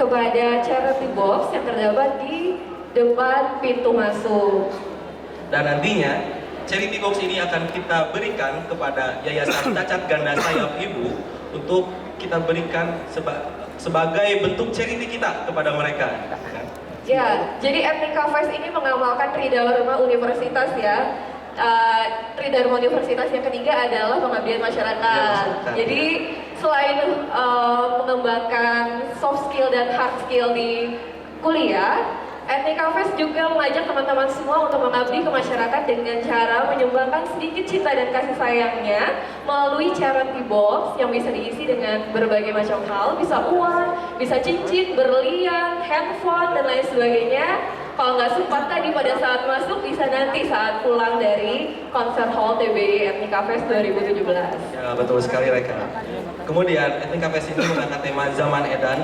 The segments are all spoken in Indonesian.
kepada charity box yang terdapat di depan pintu masuk. Dan nantinya charity box ini akan kita berikan kepada Yayasan Cacat Ganda Sayap Ibu untuk kita berikan sebagai bentuk charity kita kepada mereka. Ya, jadi Ethnica Fest ini mengamalkan Tridharma Universitas ya. Tridharma Universitas yang ketiga adalah pengabdian masyarakat. Jadi selain mengembangkan soft skill dan hard skill di kuliah, Ethnica Fest juga mengajak teman-teman semua untuk mengabdi ke masyarakat dengan cara menyumbangkan sedikit cinta dan kasih sayangnya melalui charity box yang bisa diisi dengan berbagai macam hal, bisa uang, bisa cincin, berlian, handphone, dan lain sebagainya. Kalau nggak sempat tadi pada saat masuk, bisa nanti saat pulang dari konser hall TBI Ethnica Fest 2017. Ya, betul sekali Reka. Kemudian Ethnica Fest ini mengangkat tema Zaman Edan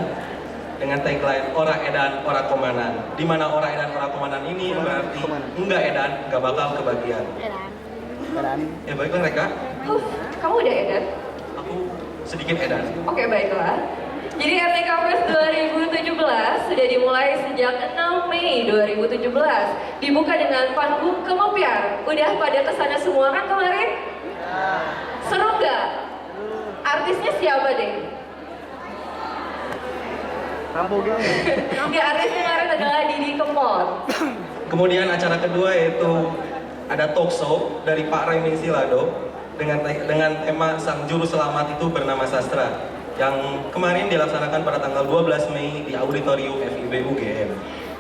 dengan tagline Ora Edan, Ora Komanan. Di mana Ora Edan, Ora Komanan ini berarti enggak edan, enggak bakal kebagian. Ya baiklah Reka. Kamu udah edan? Aku sedikit edan. Oke, baiklah. Jadi Ethnica Fest 2017 sudah dimulai sejak 6 Mei 2017. Dibuka dengan panggung Kemopiar. Udah pada kesana semua kan kemarin? Seru nggak? Artisnya siapa deh? Ya, artisnya kemarin adalah Didi Kempot. Kemudian acara kedua yaitu ada talk show dari Pak Remy Silado dengan tema Sang Juru Selamat itu bernama Sastra yang kemarin dilaksanakan pada tanggal 12 Mei di Auditorium FIB UGM.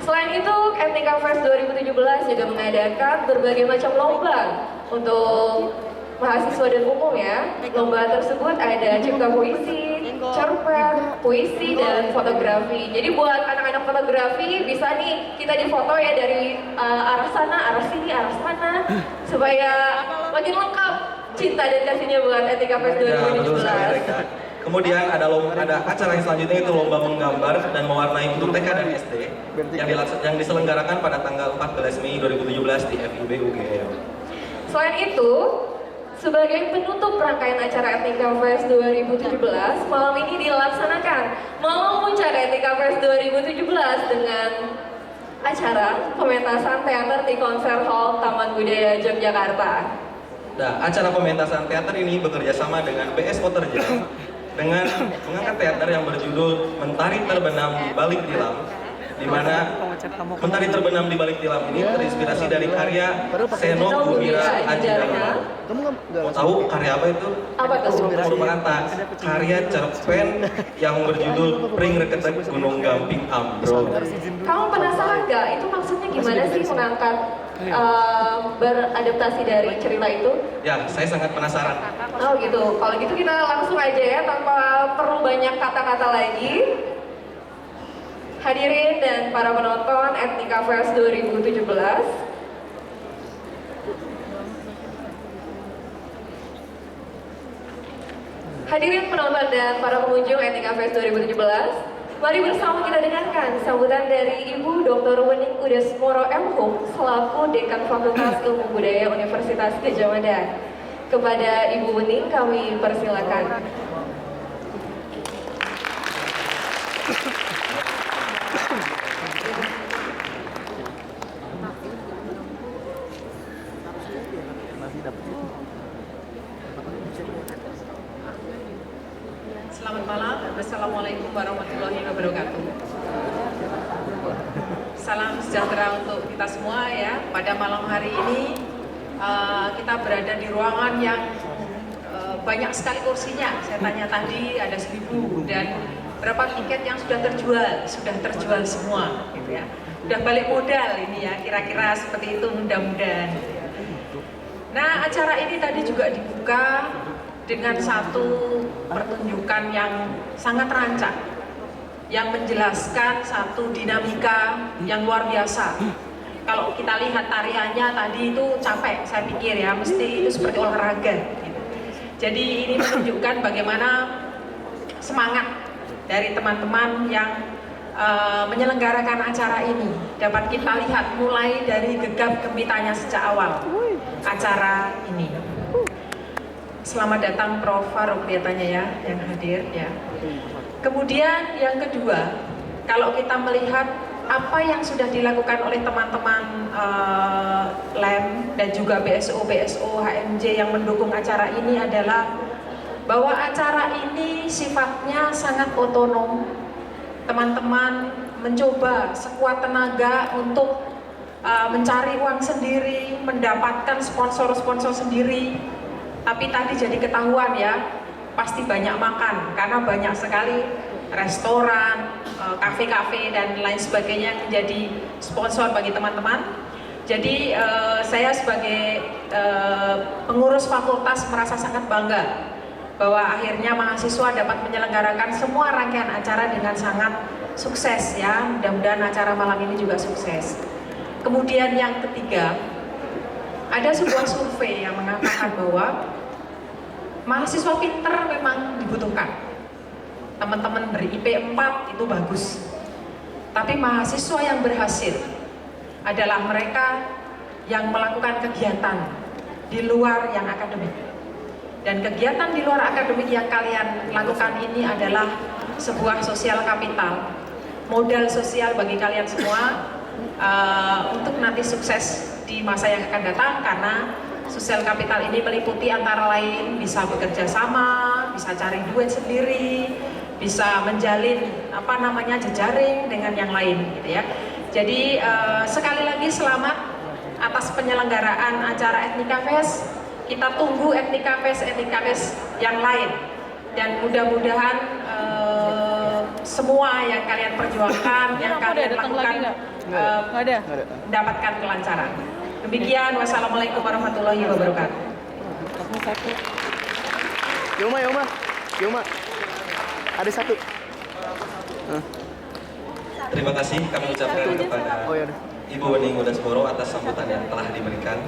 Selain itu, Ethnica Fest 2017 juga mengadakan berbagai macam lomba untuk mahasiswa dan umum ya. Lomba tersebut ada cipta puisi, cerpen, puisi, dan fotografi. Jadi buat anak-anak fotografi bisa nih kita difoto ya dari arah sana, arah sini, arah sana supaya makin lengkap cinta dan kasihnya buat Ethnica Fest 2017. Ya, betul sekali, Reka. Kemudian ada acara yang selanjutnya itu lomba menggambar dan mewarnai untuk TK dan SD yang diselenggarakan pada tanggal 14 Mei 2017 di FIB UGM. Selain itu, sebagai penutup rangkaian acara Ethnica Fest 2017, malam ini dilaksanakan malam puncak Ethnica Fest 2017 dengan acara pementasan teater di konser hall Taman Budaya Yogyakarta. Nah, acara pementasan teater ini bekerja sama dengan BS Oterja dengan mengangkat teater yang berjudul Mentari Terbenam di Balik Tilam, di mana Mentari Terbenam di Balik Tilam ini terinspirasi dari karya Seno Gumira Adjidharma. Mau tahu karya apa itu? Apa tuh? Merupakan karya cerpen yang berjudul Pring Reketek Gunung Gamping Ambro. Kamu penasaran nggak? Itu maksudnya gimana sih mengangkat beradaptasi dari cerita itu? Ya, saya sangat penasaran. Oh gitu. Kalau gitu kita langsung aja ya tanpa perlu banyak kata-kata lagi. Hadirin dan para penonton Ethnica Fest 2017. Hadirin penonton dan para pengunjung Ethnica Fest 2017, mari bersama kita dengarkan sambutan dari Ibu Dr. Wening Udasmoro M. Hum selaku Dekan Fakultas Ilmu Budaya Universitas Gadjah Mada. Kepada Ibu Wening kami persilakan. Selamat malam, Assalamualaikum warahmatullahi wabarakatuh. Salam sejahtera untuk kita semua ya. Pada malam hari ini kita berada di ruangan yang banyak sekali kursinya. Saya tanya tadi ada 1.000 dan berapa tiket yang sudah terjual semua gitu ya. Udah balik modal ini ya, kira-kira seperti itu mudah-mudahan. Nah, acara ini tadi juga dibuka dengan satu pertunjukan yang sangat rancak yang menjelaskan satu dinamika yang luar biasa. Kalau kita lihat tariannya tadi itu capek, saya pikir ya, mesti itu seperti olahraga gitu. Jadi ini menunjukkan bagaimana semangat dari teman-teman yang menyelenggarakan acara ini. Dapat kita lihat mulai dari gegap gempitanya sejak awal acara ini. Selamat datang Prof. Farouk kelihatannya ya, yang hadir ya. Kemudian yang kedua, kalau kita melihat apa yang sudah dilakukan oleh teman-teman LEM dan juga BSO, HMJ yang mendukung acara ini adalah bahwa acara ini sifatnya sangat otonom. Teman-teman mencoba sekuat tenaga untuk mencari uang sendiri, mendapatkan sponsor-sponsor sendiri. Tapi tadi jadi ketahuan ya, pasti banyak makan karena banyak sekali restoran, kafe-kafe dan lain sebagainya menjadi sponsor bagi teman-teman. Jadi saya sebagai pengurus fakultas merasa sangat bangga bahwa akhirnya mahasiswa dapat menyelenggarakan semua rangkaian acara dengan sangat sukses ya. Mudah-mudahan acara malam ini juga sukses. Kemudian yang ketiga, ada sebuah survei yang mengatakan bahwa mahasiswa pinter memang dibutuhkan. Teman-teman ber-IP 4 itu bagus. Tapi mahasiswa yang berhasil adalah mereka yang melakukan kegiatan di luar yang akademik. Dan kegiatan di luar akademik yang kalian lakukan ini adalah sebuah sosial kapital, modal sosial bagi kalian semua untuk nanti sukses di masa yang akan datang, karena sosial kapital ini meliputi antara lain bisa bekerja sama, bisa cari duit sendiri, bisa menjalin jejaring dengan yang lain gitu ya. Jadi sekali lagi selamat atas penyelenggaraan acara Ethnica Fest. Kita tunggu Ethnica Fest yang lain, dan mudah-mudahan semua yang kalian perjuangkan, yang kalian lakukan mendapatkan kelancaran. Demikian, wassalamualaikum warahmatullahi wabarakatuh. Yoma. Ada satu. Terima kasih kami ucapkan kepada Ibu Wening Udasboro atas sambutan yang telah diberikan.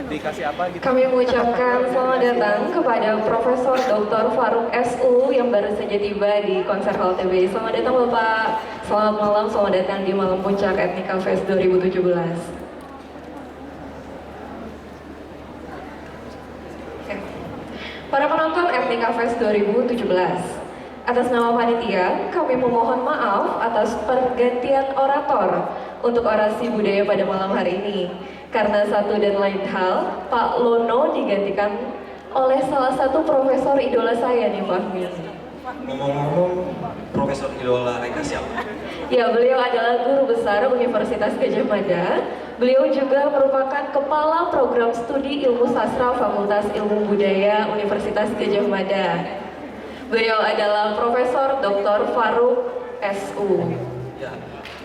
Dikasih apa gitu? Kami mengucapkan selamat datang kepada Profesor Dr. Faruk SU yang baru saja tiba di konser Hall TBI. Selamat datang Bapak. Selamat malam, selamat datang di malam puncak Ethnica Fest 2017. Para penonton Ethnica Fest 2017, atas nama panitia, kami memohon maaf atas pergantian orator untuk orasi budaya pada malam hari ini. Karena satu dan lain hal, Pak Lono digantikan oleh salah satu profesor idola saya nih, Fahmi. Ngomong-ngomong, Profesor idola Reka siapa? Ya, beliau adalah guru besar Universitas Gadjah Mada. Beliau juga merupakan Kepala Program Studi Ilmu Sastra Fakultas Ilmu Budaya Universitas Gadjah Mada. Beliau adalah Profesor Dr. Faruk SU. Ya,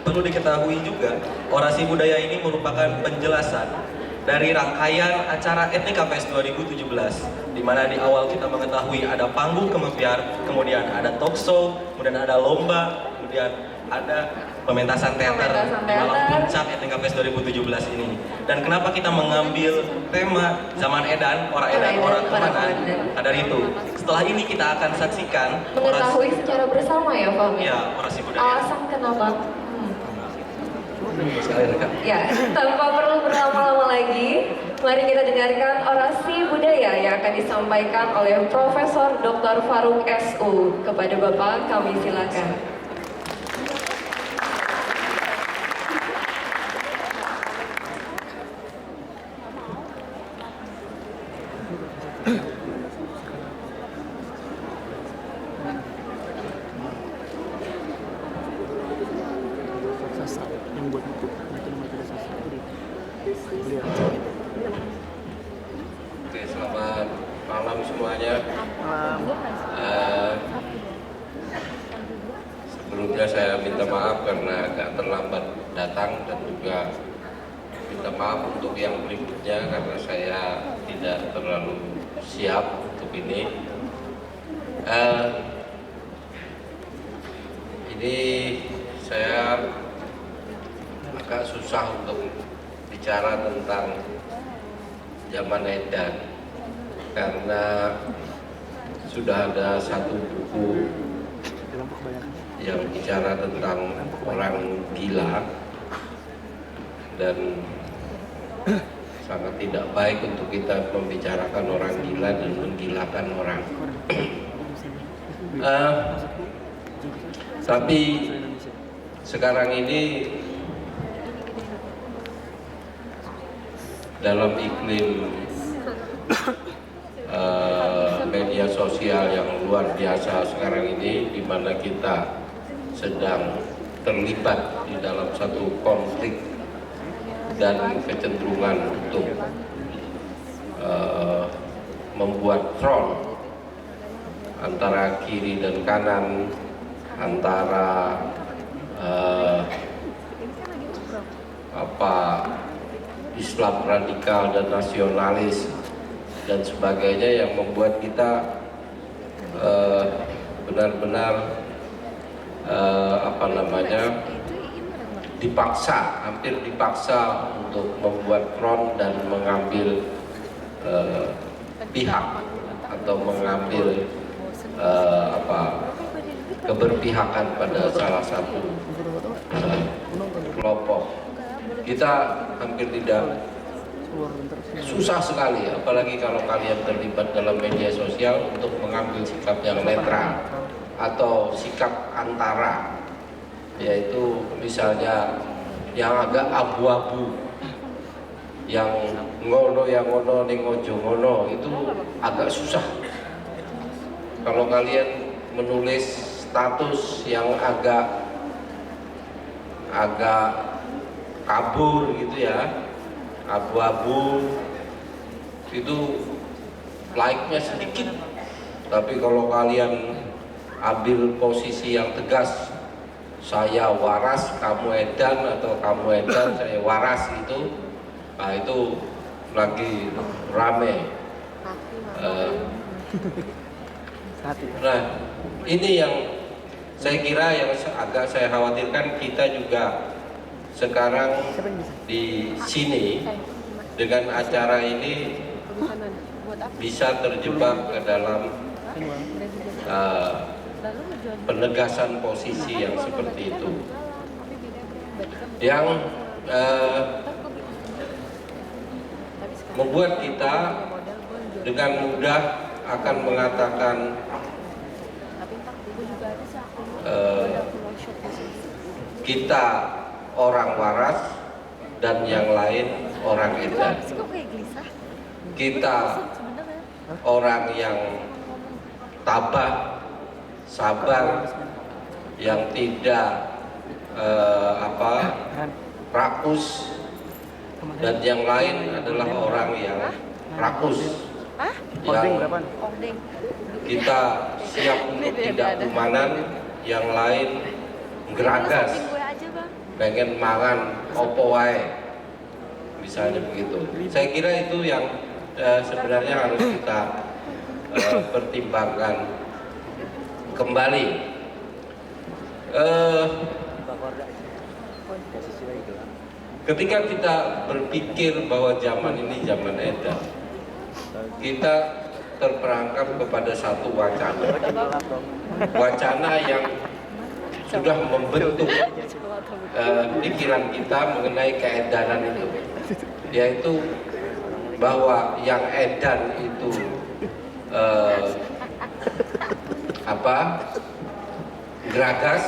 perlu diketahui juga, orasi budaya ini merupakan penjelasan dari rangkaian acara Ethnica Fest 2017, di mana di awal kita mengetahui ada panggung kemampian, kemudian ada talk show, kemudian ada lomba, kemudian ada pementasan teater di malam puncak Ethnica Fest 2017 ini. Dan kenapa kita mengambil tema zaman edan, ora kemana? Dari itu, setelah ini kita akan saksikan mengetahui secara bersama ya, Fahmi? Ya, orasi budaya. Alasan kenapa? Sekali Reka. Ya, tanpa perlu berlama-lama lagi, mari kita dengarkan orasi budaya yang akan disampaikan oleh Profesor Dr. Faruk SU. Kepada Bapak, kami silakan. Yang buat buku matematika sastra beliau. Oke, selamat malam semuanya. Sebelumnya saya minta maaf karena agak terlambat datang, dan juga minta maaf untuk yang berikutnya karena saya tidak terlalu siap untuk ini. Ini saya agak susah untuk bicara tentang zaman edan karena sudah ada satu buku yang bicara tentang orang gila, dan sangat tidak baik untuk kita membicarakan orang gila dan menggilakan orang. Tapi sekarang ini dalam iklim media sosial yang luar biasa sekarang ini, di mana kita sedang terlibat di dalam satu konflik dan kecenderungan untuk membuat front antara kiri dan kanan, antara Islam radikal dan nasionalis dan sebagainya, yang membuat kita benar-benar hampir dipaksa untuk membuat front dan mengambil pihak atau mengambil keberpihakan pada salah satu kelompok. Kita hampir tidak, susah sekali, apalagi kalau kalian terlibat dalam media sosial, untuk mengambil sikap yang netral atau sikap antara, yaitu misalnya yang agak abu-abu, yang ngono yang ngono ning ojo ngono, itu agak susah. Kalau kalian menulis status yang agak kabur gitu ya, abu-abu, itu like-nya sedikit. Tapi kalau kalian ambil posisi yang tegas, saya waras, kamu edan, atau kamu edan, saya waras, itu, nah itu lagi rame. Nah, ini yang saya kira yang agak saya khawatirkan. Kita juga sekarang di sini dengan acara ini bisa terjebak ke dalam penegasan posisi yang seperti itu, yang membuat kita dengan mudah akan mengatakan kita orang waras dan yang lain orang edan. Kita orang yang tabah, sabar, yang tidak rakus, dan yang lain adalah orang yang rakus, yang kita siap untuk tidak kumanan, yang lain geragas, pengen mangan opo wae, misalnya begitu. Saya kira itu yang sebenarnya harus kita pertimbangkan kembali. Ketika kita berpikir bahwa zaman ini zaman edan, kita terperangkap kepada satu wacana yang sudah membentuk pikiran kita mengenai keedanan itu, yaitu bahwa yang edan itu geragas,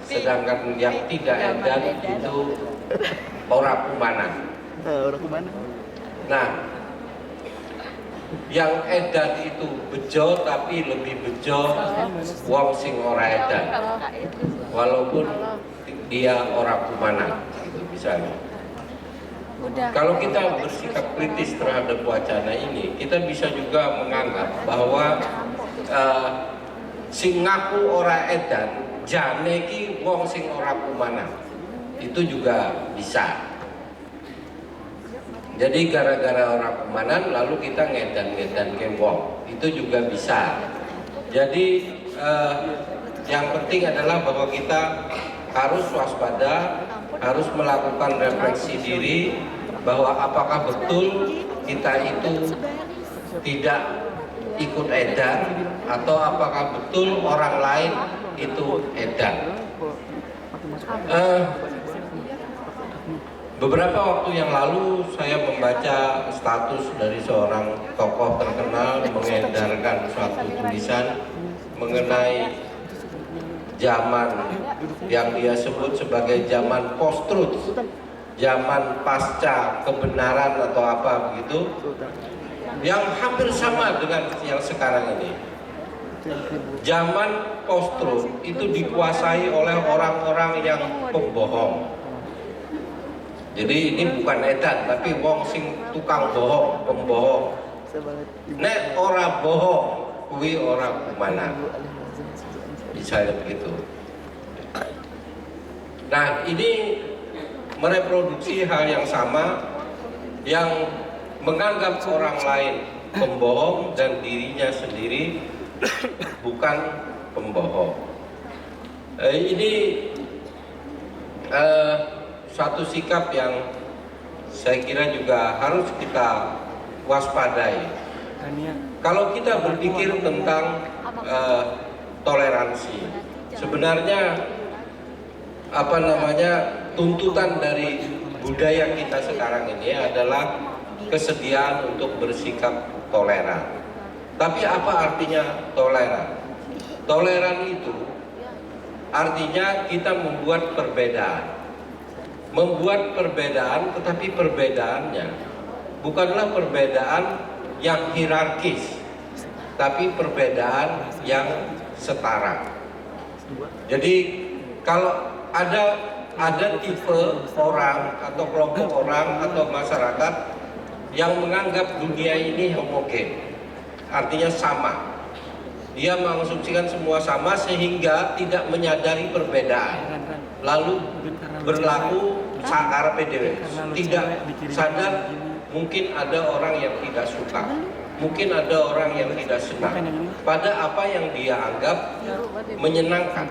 sedangkan yang tidak edan itu ora kumanan. Nah, yang edan itu bejo, tapi lebih bejo wong sing ora edan, walaupun dia ora kumanan, gitu misalnya. Kalau kita bersikap kritis terhadap wacana ini, kita bisa juga menganggap bahwa sing ngaku ora edan jane ki wong sing ora kumanan, itu juga bisa. Jadi gara-gara orang kumanan lalu kita ngedan-ngedan ke wong, itu juga bisa. Jadi yang penting adalah bahwa kita harus waspada, harus melakukan refleksi diri bahwa apakah betul kita itu tidak ikut edan, atau apakah betul orang lain itu edan. Beberapa waktu yang lalu saya membaca status dari seorang tokoh terkenal mengedarkan suatu tulisan mengenai zaman yang dia sebut sebagai zaman post-truth, zaman pasca kebenaran atau apa begitu, yang hampir sama dengan yang sekarang ini. Zaman post-truth itu dikuasai oleh orang-orang yang pembohong. Jadi ini bukan edan, tapi wong sing tukang bohong, pembohong. Nek ora bohong, kuwi ora kumana. Misalnya begitu. Nah, ini mereproduksi hal yang sama, yang menganggap orang lain pembohong dan dirinya sendiri bukan pembohong. Ini suatu sikap yang saya kira juga harus kita waspadai. Kalau kita berpikir tentang toleransi, sebenarnya tuntutan dari budaya kita sekarang ini adalah kesediaan untuk bersikap toleran. Tapi apa artinya toleran? Toleran itu artinya kita membuat perbedaan. Membuat perbedaan, tetapi perbedaannya bukanlah perbedaan yang hierarkis, tapi perbedaan yang setara. Jadi kalau ada tipe orang atau kelompok orang atau masyarakat yang menganggap dunia ini homogen, artinya sama. Dia mengasumsikan semua sama sehingga tidak menyadari perbedaan, lalu berlaku sakar PDW, tidak sadar. Mungkin ada orang yang tidak suka, mungkin ada orang yang tidak senang pada apa yang dia anggap menyenangkan.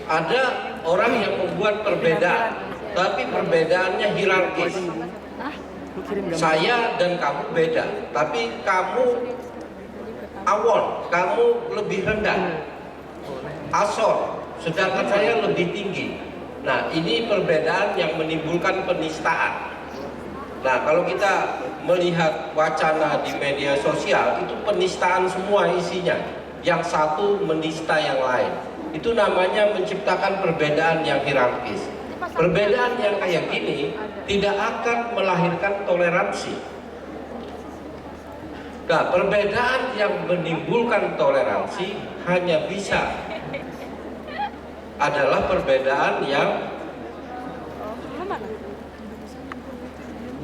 Ada orang yang membuat perbedaan, tapi perbedaannya hierarkis. Saya dan kamu beda, tapi kamu awon, kamu lebih rendah, asor, sedangkan saya lebih tinggi. Nah, ini perbedaan yang menimbulkan penistaan. Nah, kalau kita melihat wacana di media sosial, itu penistaan semua isinya. Yang satu menista yang lain. Itu namanya menciptakan perbedaan yang hierarkis. Perbedaan yang kayak gini tidak akan melahirkan toleransi. Nah, perbedaan yang menimbulkan toleransi hanya bisa adalah perbedaan yang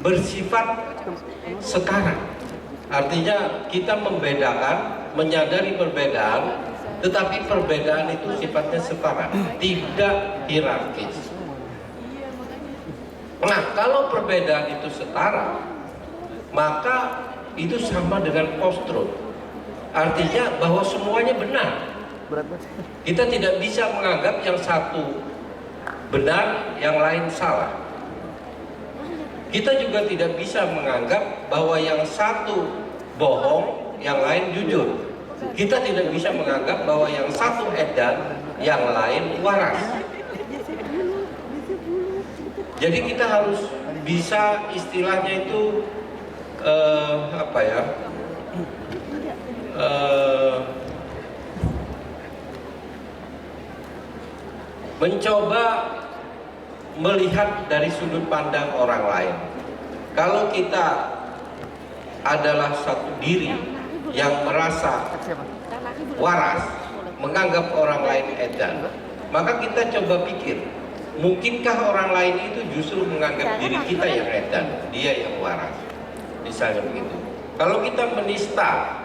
bersifat setara. Artinya kita membedakan, menyadari perbedaan, tetapi perbedaan itu sifatnya setara, tidak hierarkis. Nah, kalau perbedaan itu setara, maka itu sama dengan post-truth. Artinya bahwa semuanya benar. Kita tidak bisa menganggap yang satu benar, yang lain salah. Kita juga tidak bisa menganggap bahwa yang satu bohong, yang lain jujur. Kita tidak bisa menganggap bahwa yang satu edan, yang lain waras. Jadi kita harus bisa istilahnya itu mencoba melihat dari sudut pandang orang lain. Kalau kita adalah satu diri yang merasa waras, menganggap orang lain edan, maka kita coba pikir, mungkinkah orang lain itu justru menganggap diri kita yang edan, dia yang waras, misalnya begitu. Kalau kita menista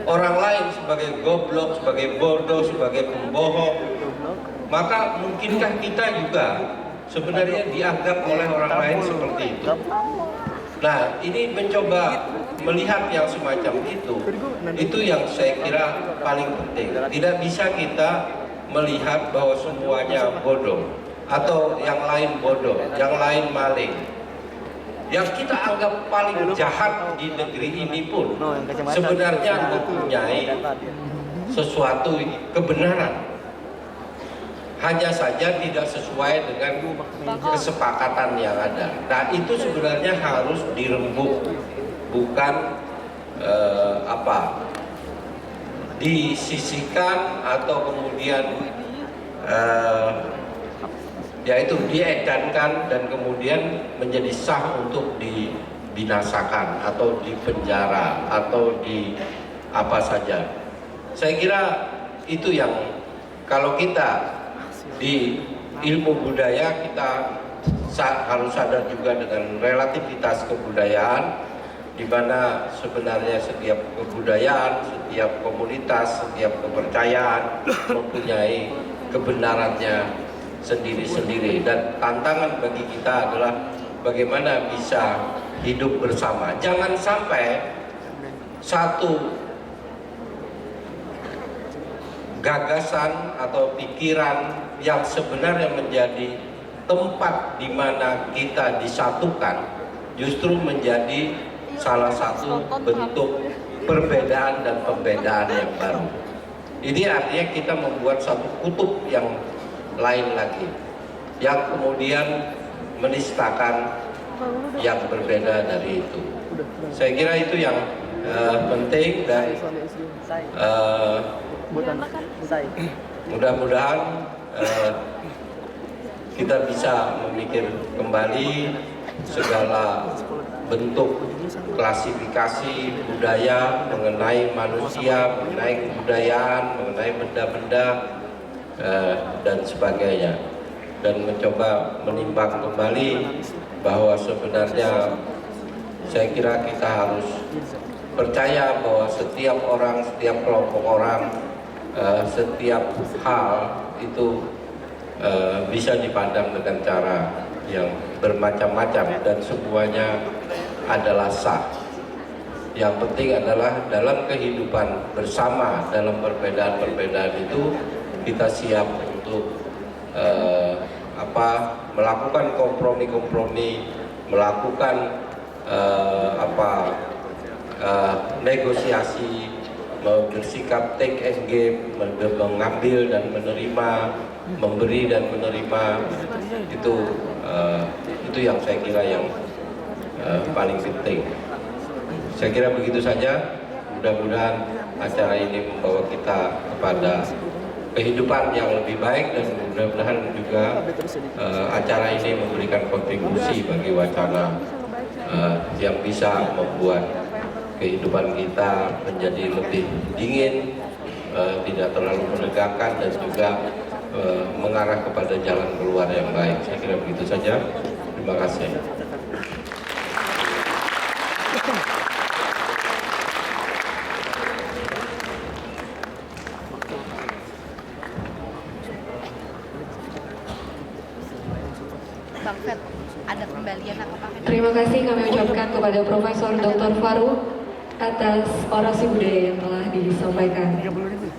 orang lain sebagai goblok, sebagai bodoh, sebagai pembohong, maka mungkinkah kita juga sebenarnya dianggap oleh orang lain seperti itu. Nah, ini mencoba melihat yang semacam itu yang saya kira paling penting. Tidak bisa kita melihat bahwa semuanya bodoh atau yang lain bodoh, yang lain maling. Yang kita anggap paling jahat di negeri ini pun sebenarnya mempunyai sesuatu kebenaran. Hanya saja tidak sesuai dengan kesepakatan yang ada. Nah, itu sebenarnya harus dirembuk, bukan disisihkan atau kemudian yaitu diedankan dan kemudian menjadi sah untuk dibinasakan atau dipenjara atau di apa saja. Saya kira itu yang kalau kita di ilmu budaya kita harus sadar juga dengan relativitas kebudayaan, di mana sebenarnya setiap kebudayaan, setiap komunitas, setiap kepercayaan mempunyai kebenarannya sendiri-sendiri, dan tantangan bagi kita adalah bagaimana bisa hidup bersama. Jangan sampai satu gagasan atau pikiran yang sebenarnya menjadi tempat di mana kita disatukan justru menjadi salah satu bentuk perbedaan dan pembedaan yang baru. Ini artinya kita membuat satu kutub yang lain lagi, yang kemudian menistakan yang berbeda dari itu. Saya kira itu yang penting, dan mudah-mudahan kita bisa memikir kembali segala bentuk klasifikasi budaya mengenai manusia, mengenai kebudayaan, mengenai benda-benda dan sebagainya, dan mencoba menimbang kembali bahwa sebenarnya saya kira kita harus percaya bahwa setiap orang, setiap kelompok orang, setiap hal itu bisa dipandang dengan cara yang bermacam-macam dan semuanya adalah sah. Yang penting adalah dalam kehidupan bersama, dalam perbedaan-perbedaan itu kita siap untuk melakukan kompromi-kompromi, melakukan negosiasi, bersikap take and give, mengambil dan menerima, memberi dan menerima. Itu yang saya kira yang paling penting. Saya kira begitu saja. Mudah-mudahan acara ini membawa kita kepada kehidupan yang lebih baik, dan mudah-mudahan juga acara ini memberikan kontribusi bagi wacana yang bisa membuat kehidupan kita menjadi lebih dingin, tidak terlalu menegangkan, dan juga mengarah kepada jalan keluar yang baik. Saya kira begitu saja. Terima kasih. Bang Fet, ada kembalian apa Pak Fet? Terima kasih kami ucapkan kepada Profesor Dr. Farouk atas orasi budaya yang telah disampaikan. 30.000.